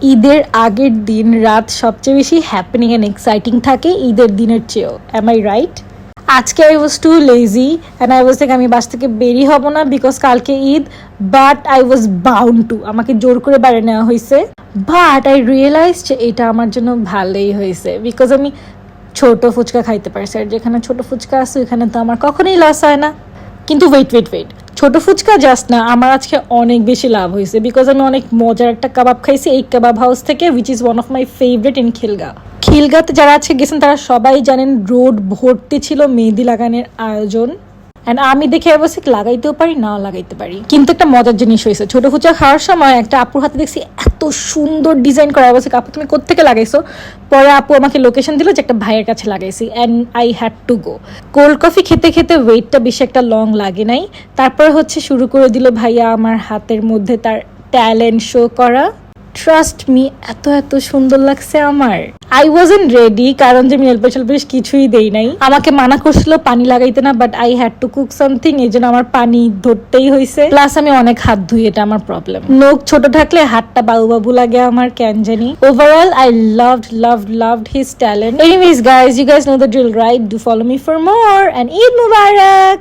ঈদের আগের দিন রাত সবচেয়ে বেশি হ্যাপেনিং অ্যান্ড এক্সাইটিং থাকে ঈদের দিনের চেয়েও। Am I right? আজকে I was too lazy and I was থেকে আমি বাস থেকে বেরিয়ে হব না বিকজ কালকে ঈদ, but I was bound to, আমাকে জোর করে বাইরে নেওয়া হয়েছে। বাট আই রিয়েলাইজ যে এটা আমার জন্য ভালোই হয়েছে বিকজ আমি ছোট ফুচকা খাইতে পারছি, আর যেখানে ছোট ফুচকা আছে ওইখানে তো আমার কখনোই লস হয় না। কিন্তু ওয়েট, ছোট ফুচকা জাস্ট না, আমার আজকে অনেক বেশি লাভ হয়েছে বিকজ আমি অনেক মজার একটা কাবাব খাইছি এই কাবাব হাউস থেকে, which is one of my favourite in খিলগাতে যারা আজকে গেছেন তারা সবাই জানেন রোড ভর্তি ছিল মেহেদি লাগানোর আয়োজন। অ্যান্ড আমি দেখে অবশ্যই লাগাইতেও পারি, নাও লাগাইতে পারি। কিন্তু একটা মজার জিনিস হয়েছে, ছোট ফুচকা খাওয়ার সময় একটা আপুর হাতে দেখছি এত সুন্দর ডিজাইন করা, অবশ্যই আপু তুমি কোত্থেকে লাগাইছো? পরে আপু আমাকে লোকেশন দিল যে একটা ভাইয়ের কাছে লাগাইছি, and I had to go. Cold coffee খেতে খেতে ওয়েটটা বেশি একটা লং লাগে নাই। তারপরে হচ্ছে শুরু করে দিল ভাইয়া আমার হাতের মধ্যে তার ট্যালেন্ট শো করা। ট্রাস্ট মি, এত এত সুন্দর লাগছে আমার। আই ওয়াজন্ট রেডি, কারণ যে আমি এলপেশ কিছুই দেই নাই। আমাকে মানা করছিল পানি লাগাইতে না, but I had to cook something, এই জন্য আমার পানি ধরতেই হয়েছে। প্লাস আমি অনেক হাত ধুই, এটা আমার প্রবলেম। নখ ছোট থাকলে হাতটা বাবু বাবু লাগে আমার, কেন জানি। Overall I loved his talent. Anyways guys, you guys know the drill, right? Do follow me for more, and Eid Mubarak.